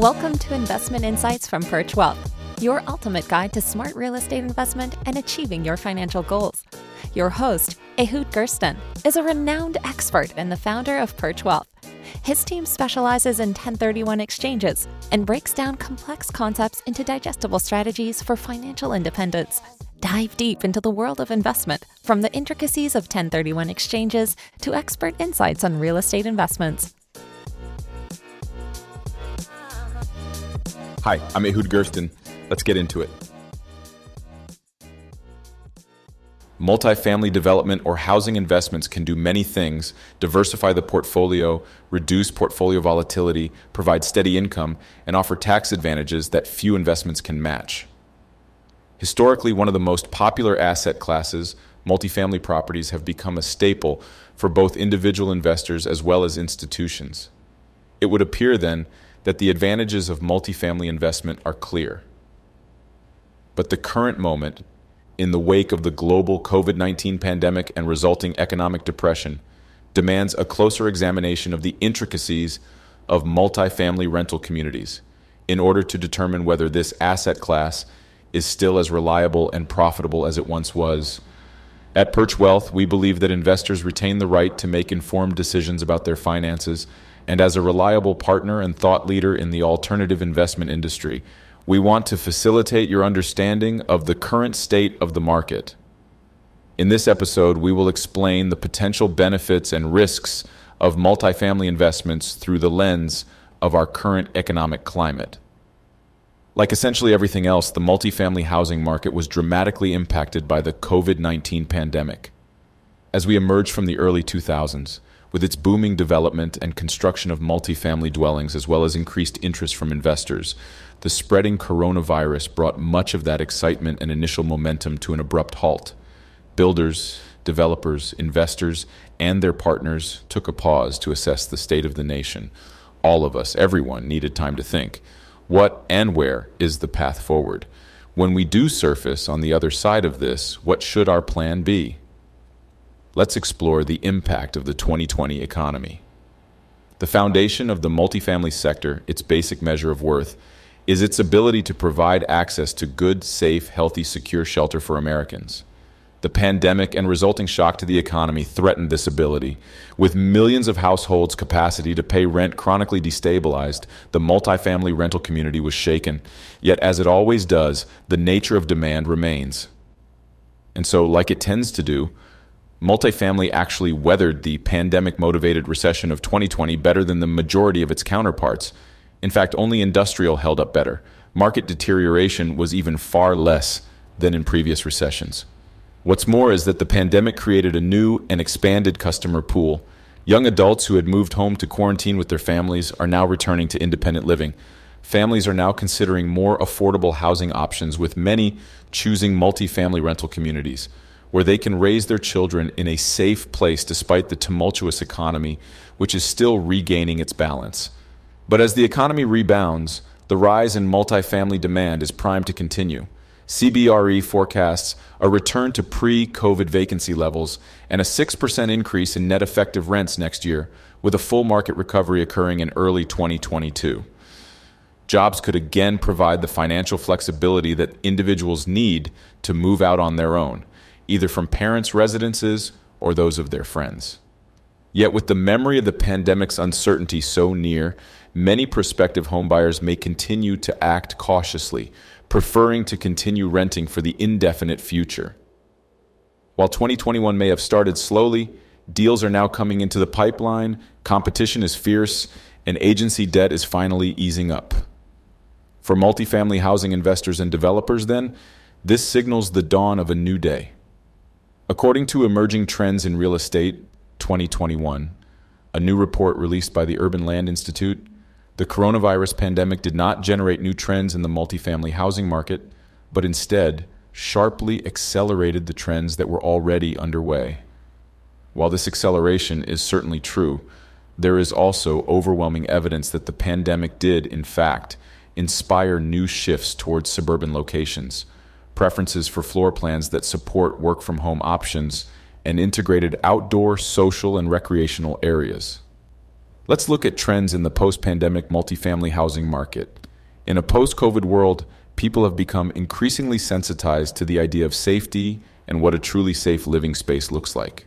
Welcome to Investment Insights from Perch Wealth, your ultimate guide to smart real estate investment and achieving your financial goals. Your host, Ehud Gersten, is a renowned expert and the founder of Perch Wealth. His team specializes in 1031 exchanges and breaks down complex concepts into digestible strategies for financial independence. Dive deep into the world of investment, from the intricacies of 1031 exchanges to expert insights on real estate investments. Hi, I'm Ehud Gersten. Let's get into it. Multifamily development or housing investments can do many things: diversify the portfolio, reduce portfolio volatility, provide steady income, and offer tax advantages that few investments can match. Historically, one of the most popular asset classes, multifamily properties have become a staple for both individual investors as well as institutions. It would appear then that the advantages of multifamily investment are clear. But the current moment, in the wake of the global COVID-19 pandemic and resulting economic depression, demands a closer examination of the intricacies of multifamily rental communities in order to determine whether this asset class is still as reliable and profitable as it once was. At Perch Wealth, we believe that investors retain the right to make informed decisions about their finances, and as a reliable partner and thought leader in the alternative investment industry, we want to facilitate your understanding of the current state of the market. In this episode, we will explain the potential benefits and risks of multifamily investments through the lens of our current economic climate. Like essentially everything else, the multifamily housing market was dramatically impacted by the COVID-19 pandemic. As we emerged from the early 2000s, with its booming development and construction of multifamily dwellings as well as increased interest from investors, the spreading coronavirus brought much of that excitement and initial momentum to an abrupt halt. Builders, developers, investors, and their partners took a pause to assess the state of the nation. All of us, everyone, needed time to think. What and where is the path forward? When we do surface on the other side of this, what should our plan be? Let's explore the impact of the 2020 economy. The foundation of the multifamily sector, its basic measure of worth, is its ability to provide access to good, safe, healthy, secure shelter for Americans. The pandemic and resulting shock to the economy threatened this ability. With millions of households' capacity to pay rent chronically destabilized, the multifamily rental community was shaken. Yet, as it always does, the nature of demand remains. And so, like it tends to do, multifamily actually weathered the pandemic-motivated recession of 2020 better than the majority of its counterparts. In fact, only industrial held up better. Market deterioration was even far less than in previous recessions. What's more is that the pandemic created a new and expanded customer pool. Young adults who had moved home to quarantine with their families are now returning to independent living. Families are now considering more affordable housing options, with many choosing multifamily rental communities, where they can raise their children in a safe place despite the tumultuous economy, which is still regaining its balance. But as the economy rebounds, the rise in multifamily demand is primed to continue. CBRE forecasts a return to pre-COVID vacancy levels and a 6% increase in net effective rents next year, with a full market recovery occurring in early 2022. Jobs could again provide the financial flexibility that individuals need to move out on their own, either from parents' residences or those of their friends. Yet with the memory of the pandemic's uncertainty so near, many prospective homebuyers may continue to act cautiously, preferring to continue renting for the indefinite future. While 2021 may have started slowly, deals are now coming into the pipeline, competition is fierce, and agency debt is finally easing up. For multifamily housing investors and developers, then, this signals the dawn of a new day. According to Emerging Trends in Real Estate 2021, a new report released by the Urban Land Institute, the coronavirus pandemic did not generate new trends in the multifamily housing market, but instead sharply accelerated the trends that were already underway. While this acceleration is certainly true, there is also overwhelming evidence that the pandemic did, in fact, inspire new shifts towards suburban locations, preferences for floor plans that support work-from-home options, and integrated outdoor, social, and recreational areas. Let's look at trends in the post-pandemic multifamily housing market. In a post-COVID world, people have become increasingly sensitized to the idea of safety and what a truly safe living space looks like.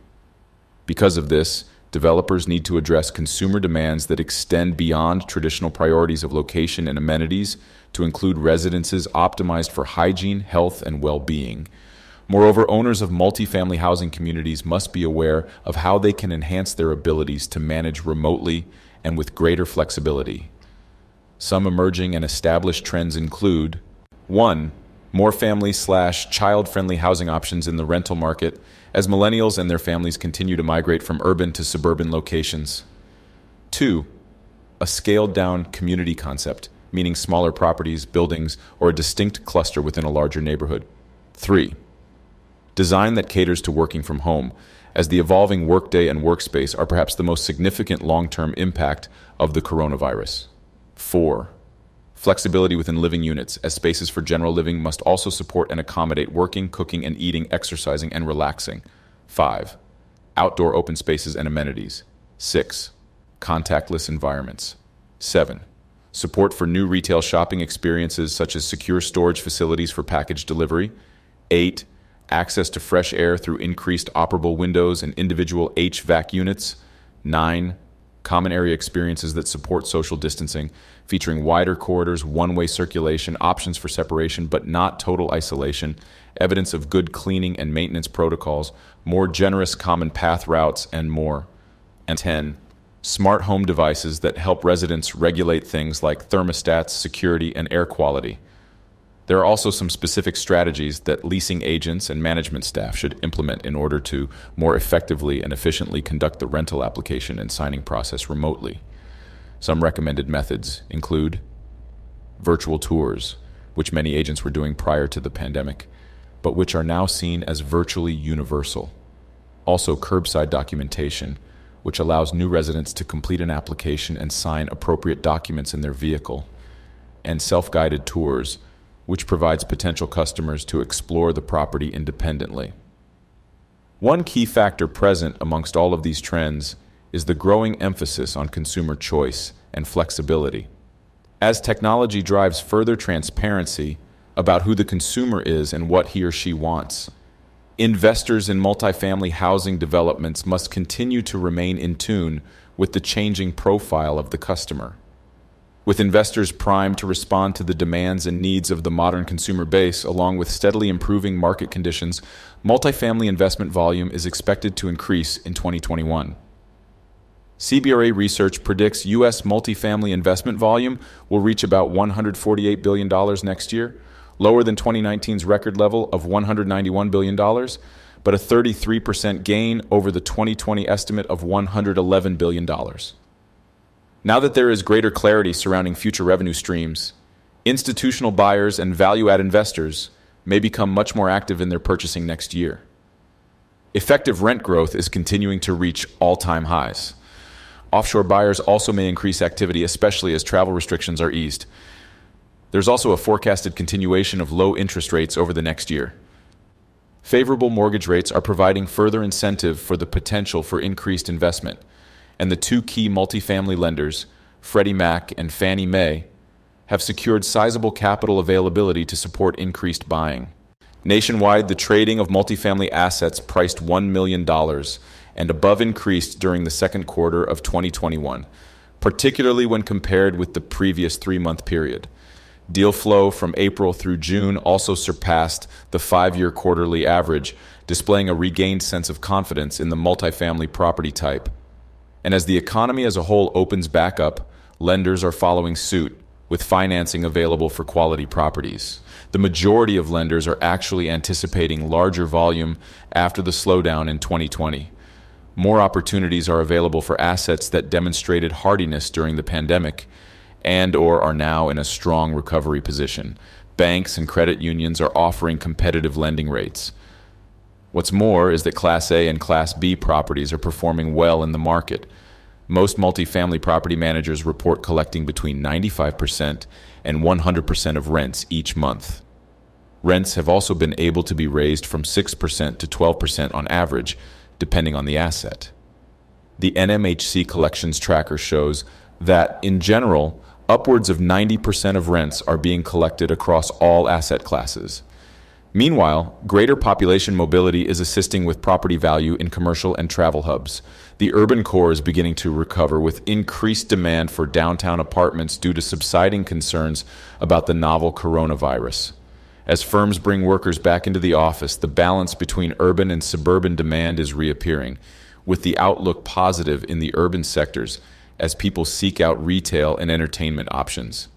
Because of this, developers need to address consumer demands that extend beyond traditional priorities of location and amenities to include residences optimized for hygiene, health, and well-being. Moreover, owners of multifamily housing communities must be aware of how they can enhance their abilities to manage remotely and with greater flexibility. Some emerging and established trends include 1. More family/child-friendly housing options in the rental market as millennials and their families continue to migrate from urban to suburban locations. 2. A scaled-down community concept, meaning smaller properties, buildings, or a distinct cluster within a larger neighborhood. 3. Design that caters to working from home, as the evolving workday and workspace are perhaps the most significant long-term impact of the coronavirus. 4. Flexibility within living units, as spaces for general living must also support and accommodate working, cooking, and eating, exercising, and relaxing. 5. Outdoor open spaces and amenities. 6. Contactless environments. 7. Support for new retail shopping experiences such as secure storage facilities for package delivery. 8. Access to fresh air through increased operable windows and individual HVAC units. 9. Common area experiences that support social distancing, featuring wider corridors, one-way circulation, options for separation but not total isolation, evidence of good cleaning and maintenance protocols, more generous common path routes, and more. And 10. Smart home devices that help residents regulate things like thermostats, security, and air quality. There are also some specific strategies that leasing agents and management staff should implement in order to more effectively and efficiently conduct the rental application and signing process remotely. Some recommended methods include virtual tours, which many agents were doing prior to the pandemic, but which are now seen as virtually universal. Also, curbside documentation, which allows new residents to complete an application and sign appropriate documents in their vehicle, and self-guided tours, which provides potential customers to explore the property independently. One key factor present amongst all of these trends is the growing emphasis on consumer choice and flexibility. As technology drives further transparency about who the consumer is and what he or she wants, investors in multifamily housing developments must continue to remain in tune with the changing profile of the customer. With investors primed to respond to the demands and needs of the modern consumer base, along with steadily improving market conditions, multifamily investment volume is expected to increase in 2021. CBRE research predicts U.S. multifamily investment volume will reach about $148 billion next year, lower than 2019's record level of $191 billion, but a 33% gain over the 2020 estimate of $111 billion. Now that there is greater clarity surrounding future revenue streams, institutional buyers and value-add investors may become much more active in their purchasing next year. Effective rent growth is continuing to reach all-time highs. Offshore buyers also may increase activity, especially as travel restrictions are eased. There's also a forecasted continuation of low interest rates over the next year. Favorable mortgage rates are providing further incentive for the potential for increased investment, and the two key multifamily lenders, Freddie Mac and Fannie Mae, have secured sizable capital availability to support increased buying. Nationwide, the trading of multifamily assets priced $1 million and above increased during the second quarter of 2021, particularly when compared with the previous 3-month period. Deal flow from April through June also surpassed the 5-year quarterly average, displaying a regained sense of confidence in the multifamily property type. And as the economy as a whole opens back up, lenders are following suit, with financing available for quality properties. The majority of lenders are actually anticipating larger volume after the slowdown in 2020. More opportunities are available for assets that demonstrated hardiness during the pandemic and/or are now in a strong recovery position. Banks and credit unions are offering competitive lending rates. What's more is that Class A and Class B properties are performing well in the market. Most multifamily property managers report collecting between 95% and 100% of rents each month. Rents have also been able to be raised from 6% to 12% on average, depending on the asset. The NMHC collections tracker shows that, in general, upwards of 90% of rents are being collected across all asset classes. Meanwhile, greater population mobility is assisting with property value in commercial and travel hubs. The urban core is beginning to recover with increased demand for downtown apartments due to subsiding concerns about the novel coronavirus. As firms bring workers back into the office, the balance between urban and suburban demand is reappearing, with the outlook positive in the urban sectors as people seek out retail and entertainment options.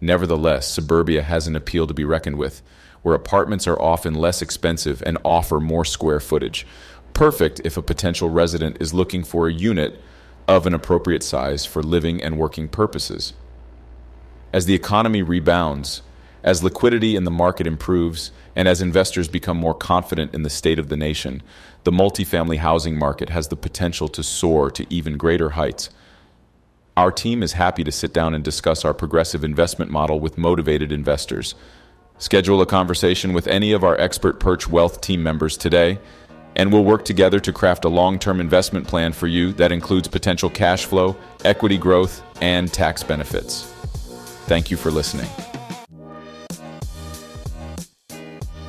Nevertheless, suburbia has an appeal to be reckoned with, where apartments are often less expensive and offer more square footage, perfect if a potential resident is looking for a unit of an appropriate size for living and working purposes. As the economy rebounds, as liquidity in the market improves, and as investors become more confident in the state of the nation, the multifamily housing market has the potential to soar to even greater heights. Our team is happy to sit down and discuss our progressive investment model with motivated investors. Schedule a conversation with any of our expert Perch Wealth team members today, and we'll work together to craft a long-term investment plan for you that includes potential cash flow, equity growth, and tax benefits. Thank you for listening.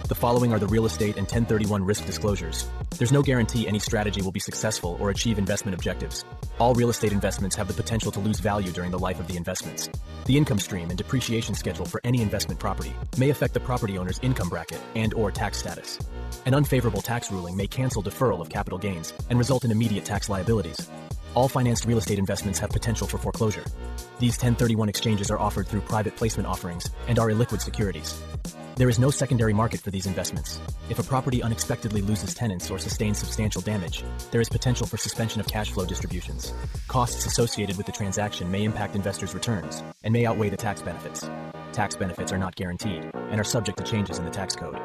The following are the real estate and 1031 risk disclosures. There's no guarantee any strategy will be successful or achieve investment objectives. All real estate investments have the potential to lose value during the life of the investments. The income stream and depreciation schedule for any investment property may affect the property owner's income bracket and/or tax status. An unfavorable tax ruling may cancel deferral of capital gains and result in immediate tax liabilities. All financed real estate investments have potential for foreclosure. These 1031 exchanges are offered through private placement offerings and are illiquid securities. There is no secondary market for these investments. If a property unexpectedly loses tenants or sustains substantial damage, there is potential for suspension of cash flow distributions. Costs associated with the transaction may impact investors' returns and may outweigh the tax benefits. Tax benefits are not guaranteed and are subject to changes in the tax code.